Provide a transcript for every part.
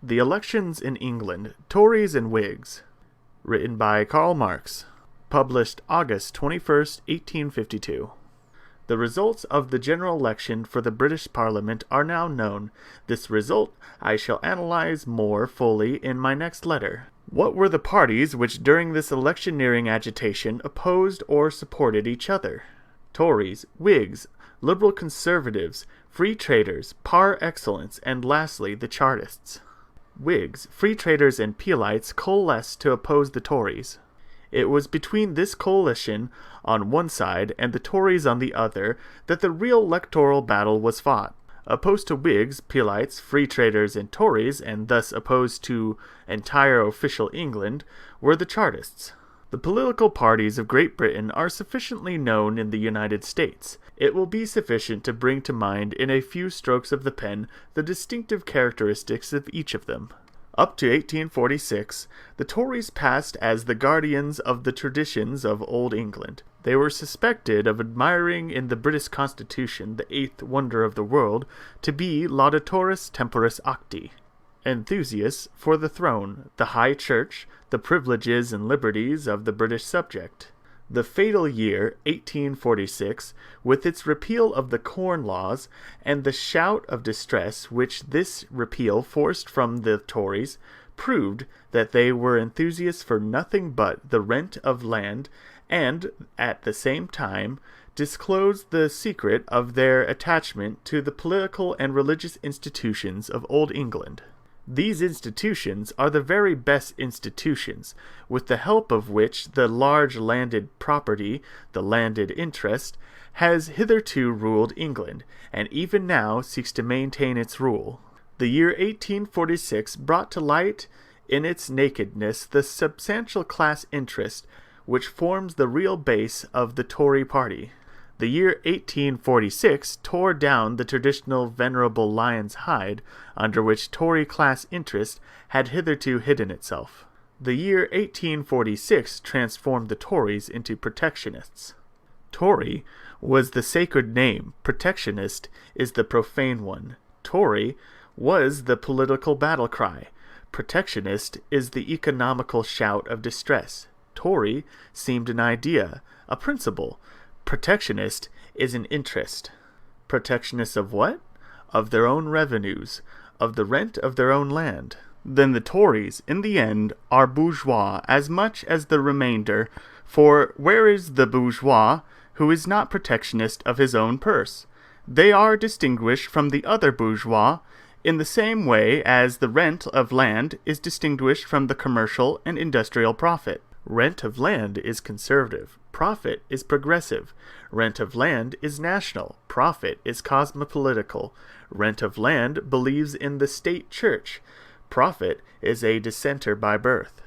The Elections in England, Tories and Whigs. Written by Karl Marx. Published August 21st, 1852. The results of the general election for the British Parliament are now known. This result I shall analyze more fully in my next letter. What were the parties which during this electioneering agitation opposed or supported each other? Tories, Whigs, Liberal Conservatives, Free Traders, par excellence, and lastly the Chartists. Whigs, Free Traders, and Peelites coalesced to oppose the Tories. It was between this coalition on one side and the Tories on the other that the real electoral battle was fought. Opposed to Whigs, Peelites, Free Traders, and Tories, and thus opposed to entire official England, were the Chartists. The political parties of Great Britain are sufficiently known in the United States. It will be sufficient to bring to mind in a few strokes of the pen the distinctive characteristics of each of them. Up to 1846, the Tories passed as the guardians of the traditions of Old England. They were suspected of admiring in the British Constitution, the eighth wonder of the world, to be laudatoris temporis acti, enthusiasts for the throne, the high church, the privileges and liberties of the British subject. The fatal year, 1846, with its repeal of the Corn Laws, and the shout of distress which this repeal forced from the Tories, proved that they were enthusiasts for nothing but the rent of land, and, at the same time, disclosed the secret of their attachment to the political and religious institutions of Old England. These institutions are the very best institutions, with the help of which the large landed property, the landed interest, has hitherto ruled England, and even now seeks to maintain its rule. The year 1846 brought to light in its nakedness the substantial class interest which forms the real base of the Tory party. The year 1846 tore down the traditional venerable lion's hide under which Tory class interest had hitherto hidden itself. The year 1846 transformed the Tories into protectionists. Tory was the sacred name, protectionist is the profane one. Tory was the political battle cry. Protectionist is the economical shout of distress. Tory seemed an idea, a principle. Protectionist is an interest. Protectionist of what? Of their own revenues, of the rent of their own land. Then the Tories, in the end, are bourgeois as much as the remainder, for where is the bourgeois who is not protectionist of his own purse? They are distinguished from the other bourgeois in the same way as the rent of land is distinguished from the commercial and industrial profit. Rent of land is conservative. Profit is progressive. Rent of land is national. Profit is cosmopolitical. Rent of land believes in the state church. Profit is a dissenter by birth.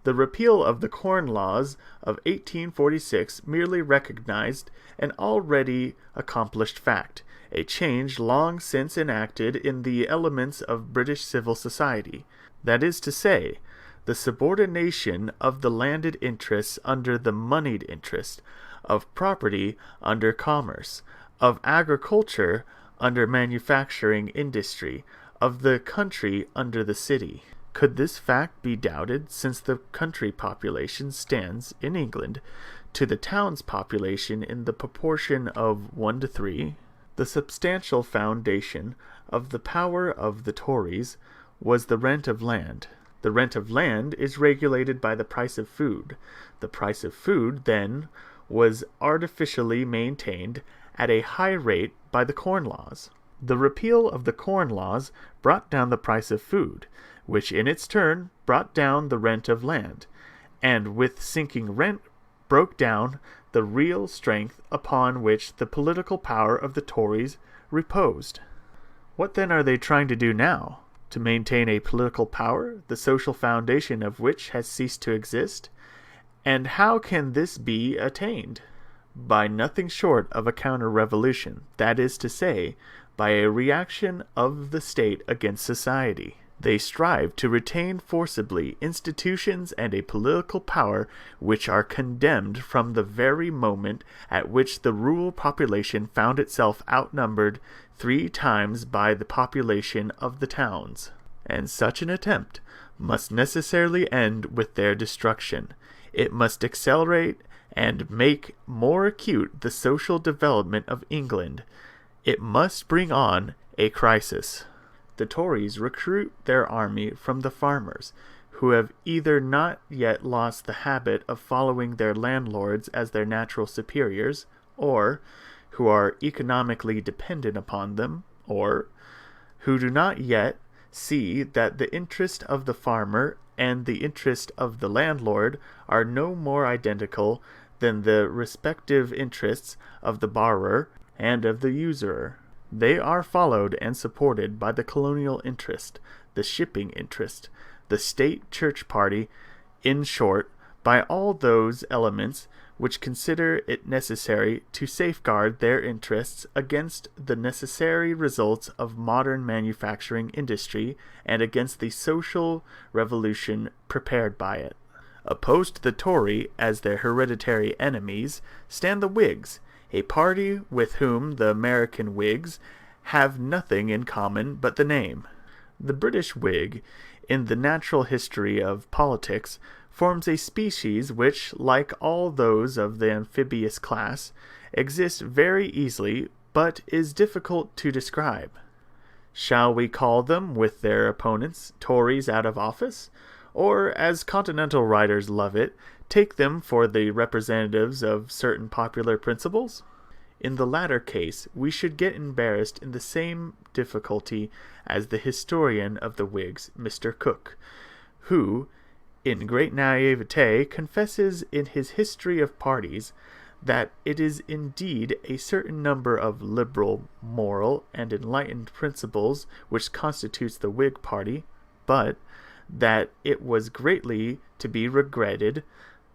The repeal of the Corn Laws of 1846 merely recognized an already accomplished fact, a change long since enacted in the elements of British civil society. That is to say, the subordination of the landed interests under the moneyed interest, of property under commerce, of agriculture under manufacturing industry, of the country under the city. Could this fact be doubted, since the country population stands, in England, to the town's population in the proportion of 1 to 3? The substantial foundation of the power of the Tories was the rent of land. The rent of land is regulated by the price of food. The price of food, then, was artificially maintained at a high rate by the Corn Laws. The repeal of the Corn Laws brought down the price of food, which in its turn brought down the rent of land, and with sinking rent broke down the real strength upon which the political power of the Tories reposed. What then are they trying to do now? To maintain a political power, the social foundation of which has ceased to exist? And how can this be attained? By nothing short of a counter-revolution, that is to say, by a reaction of the state against society. They strive to retain forcibly institutions and a political power which are condemned from the very moment at which the rural population found itself outnumbered 3 times by the population of the towns. and such an attempt must necessarily end with their destruction. It must accelerate and make more acute the social development of England. It must bring on a crisis. The Tories recruit their army from the farmers, who have either not yet lost the habit of following their landlords as their natural superiors, or who are economically dependent upon them, or who do not yet see that the interest of the farmer and the interest of the landlord are no more identical than the respective interests of the borrower and of the usurer. They are followed and supported by the colonial interest, the shipping interest, the state church party, in short, by all those elements which consider it necessary to safeguard their interests against the necessary results of modern manufacturing industry and against the social revolution prepared by it. Opposed to the Tory as their hereditary enemies stand the Whigs, a party with whom the American Whigs have nothing in common but the name. The British Whig, in the natural history of politics, forms a species which, like all those of the amphibious class, exists very easily, but is difficult to describe. Shall we call them, with their opponents, Tories out of office? Or, as continental writers love it, take them for the representatives of certain popular principles? In the latter case, we should get embarrassed in the same difficulty as the historian of the Whigs, Mr. Cook, who, in great naivete, confesses in his History of Parties that it is indeed a certain number of liberal, moral, and enlightened principles which constitutes the Whig party, but that it was greatly to be regretted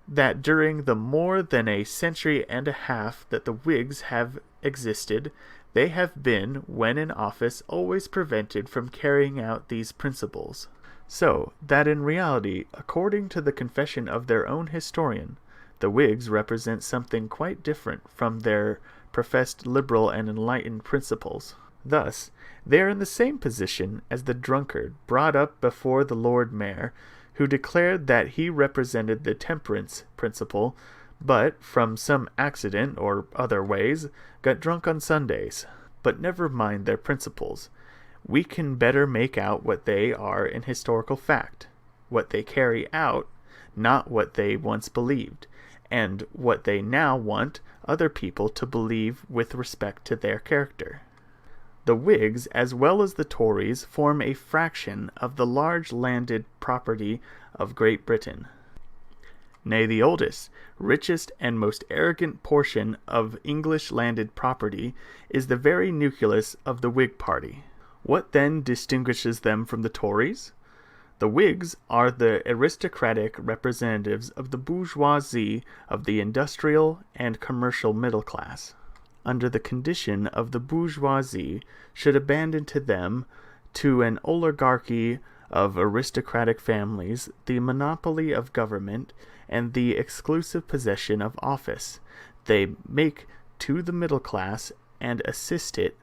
that during the more than a century and a half that the Whigs have existed, they have been, when in office, always prevented from carrying out these principles. So that in reality, according to the confession of their own historian, the Whigs represent something quite different from their professed liberal and enlightened principles. Thus, they are in the same position as the drunkard brought up before the Lord Mayor, who declared that he represented the temperance principle, but, from some accident or other ways, got drunk on Sundays. But never mind their principles. We can better make out what they are in historical fact, what they carry out, not what they once believed, and what they now want other people to believe with respect to their character. The Whigs, as well as the Tories, form a fraction of the large landed property of Great Britain. Nay, the oldest, richest, and most arrogant portion of English landed property is the very nucleus of the Whig party. What then distinguishes them from the Tories? The Whigs are the aristocratic representatives of the bourgeoisie of the industrial and commercial middle class. Under the condition of the bourgeoisie, should abandon to them, to an oligarchy of aristocratic families, the monopoly of government and the exclusive possession of office. They make to the middle class and assist it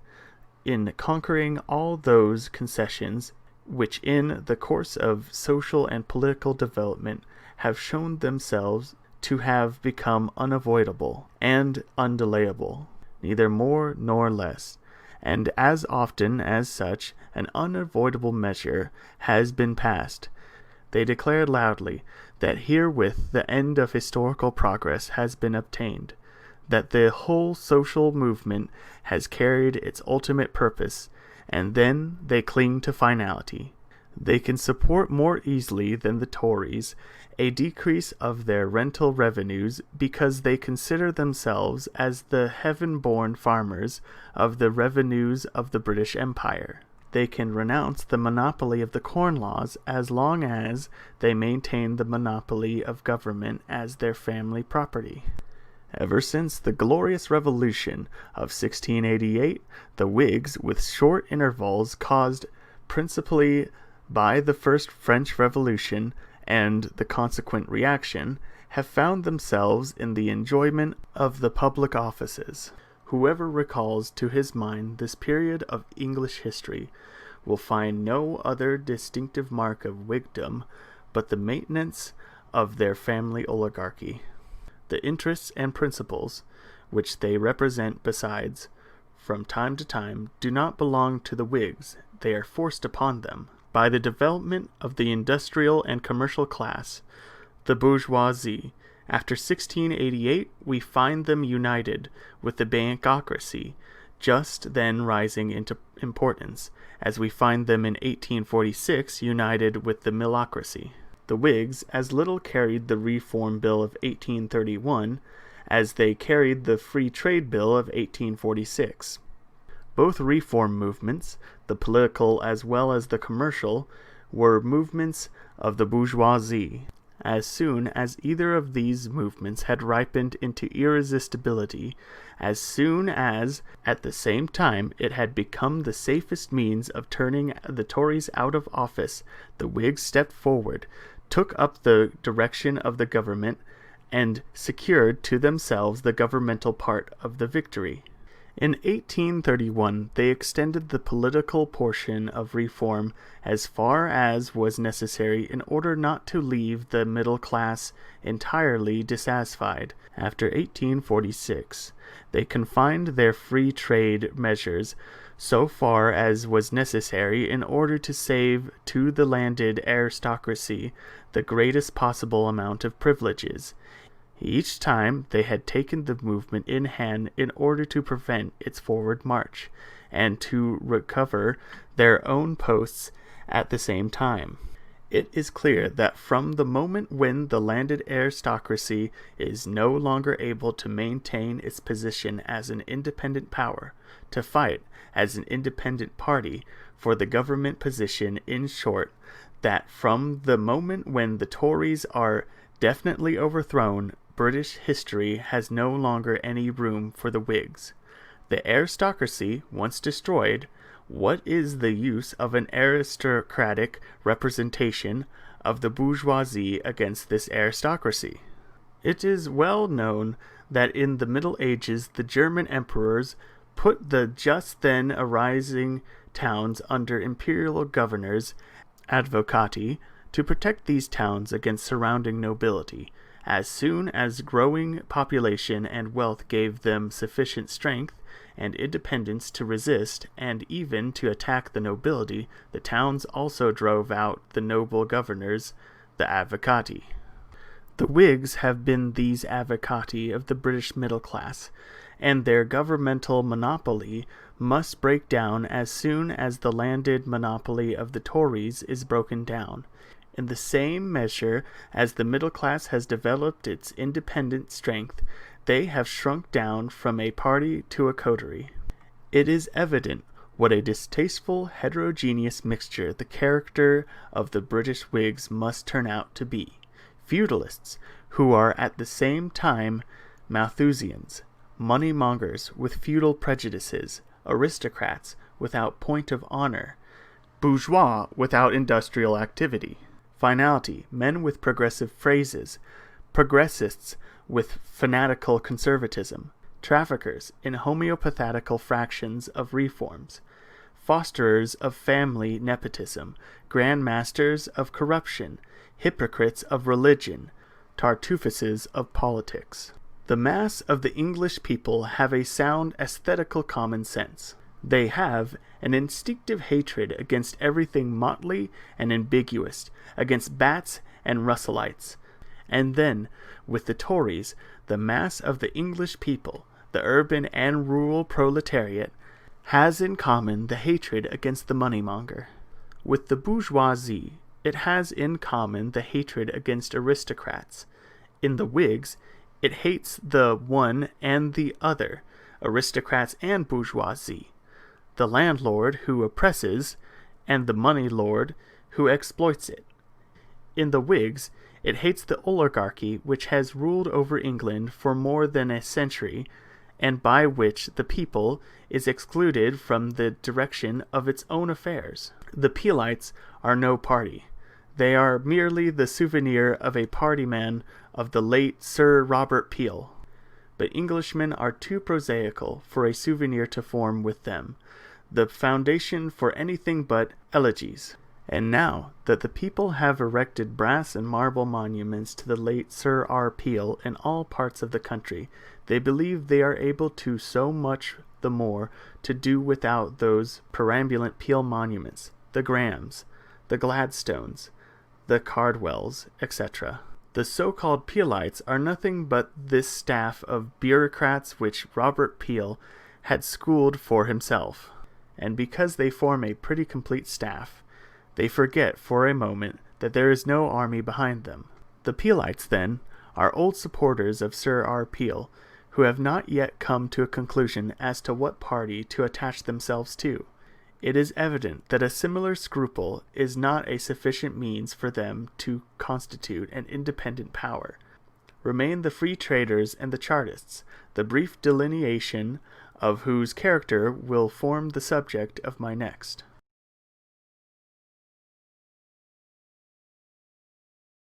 in conquering all those concessions which in the course of social and political development have shown themselves to have become unavoidable and undelayable, neither more nor less, and as often as such an unavoidable measure has been passed, they declare loudly that herewith the end of historical progress has been obtained, that the whole social movement has carried its ultimate purpose, and then they cling to finality. They can support more easily than the Tories a decrease of their rental revenues because they consider themselves as the heaven-born farmers of the revenues of the British Empire. They can renounce the monopoly of the corn laws as long as they maintain the monopoly of government as their family property. Ever since the glorious Revolution of 1688, the Whigs, with short intervals caused principally by the first French Revolution and the consequent reaction, have found themselves in the enjoyment of the public offices. Whoever recalls to his mind this period of English history will find no other distinctive mark of Whigdom but the maintenance of their family oligarchy. The interests and principles which they represent, besides, from time to time, do not belong to the Whigs. They are forced upon them by the development of the industrial and commercial class, the bourgeoisie. After 1688, we find them united with the bankocracy, just then rising into importance, as we find them in 1846 united with the millocracy. The Whigs as little carried the Reform Bill of 1831 as they carried the Free Trade Bill of 1846. Both reform movements, the political as well as the commercial, were movements of the bourgeoisie. As soon as either of these movements had ripened into irresistibility, as soon as, at the same time, it had become the safest means of turning the Tories out of office, the Whigs stepped forward, took up the direction of the government, and secured to themselves the governmental part of the victory. In 1831, they extended the political portion of reform as far as was necessary in order not to leave the middle class entirely dissatisfied. After 1846, they confined their free trade measures so far as was necessary in order to save to the landed aristocracy the greatest possible amount of privileges. Each time they had taken the movement in hand in order to prevent its forward march, and to recover their own posts at the same time. It is clear that from the moment when the landed aristocracy is no longer able to maintain its position as an independent power, to fight as an independent party for the government position, in short, that from the moment when the Tories are definitely overthrown, British history has no longer any room for the Whigs. The aristocracy once destroyed, what is the use of an aristocratic representation of the bourgeoisie against this aristocracy? It is well known that in the Middle Ages the German emperors put the just then arising towns under imperial governors, advocati, to protect these towns against surrounding nobility. As soon as growing population and wealth gave them sufficient strength and independence to resist and even to attack the nobility, the towns also drove out the noble governors, the advocati. The Whigs have been these advocati of the British middle class, and their governmental monopoly must break down as soon as the landed monopoly of the Tories is broken down. In the same measure as the middle class has developed its independent strength, they have shrunk down from a party to a coterie. It is evident what a distasteful, heterogeneous mixture the character of the British Whigs must turn out to be. Feudalists, who are at the same time Malthusians, money-mongers with feudal prejudices, aristocrats without point of honor, bourgeois without industrial activity. Finality, men with progressive phrases, progressists with fanatical conservatism, traffickers in homeopathetical fractions of reforms, fosterers of family nepotism, grand masters of corruption, hypocrites of religion, Tartuffes of politics. The mass of the English people have a sound aesthetical common sense. They have an instinctive hatred against everything motley and ambiguous, against bats and Russellites. And then, with the Tories, the mass of the English people, the urban and rural proletariat, has in common the hatred against the moneymonger. With the bourgeoisie, it has in common the hatred against aristocrats. In the Whigs, it hates the one and the other, aristocrats and bourgeoisie, the landlord who oppresses, and the money lord who exploits it. In the Whigs, it hates the oligarchy which has ruled over England for more than a century, and by which the people is excluded from the direction of its own affairs. The Peelites are no party. They are merely the souvenir of a partyman of the late Sir Robert Peel. But Englishmen are too prosaical for a souvenir to form with them. the foundation for anything but elegies. And now that the people have erected brass and marble monuments to the late Sir R. Peel in all parts of the country, they believe they are able to so much the more to do without those perambulant Peel monuments, the Grahams, the Gladstones, the Cardwells, etc. The so-called Peelites are nothing but this staff of bureaucrats which Robert Peel had schooled for himself, and because they form a pretty complete staff, they forget for a moment that there is no army behind them. The Peelites, then, are old supporters of Sir R. Peel, who have not yet come to a conclusion as to what party to attach themselves to. It is evident that a similar scruple is not a sufficient means for them to constitute an independent power. Remain the Free Traders and the Chartists, the brief delineation of whose character will form the subject of my next.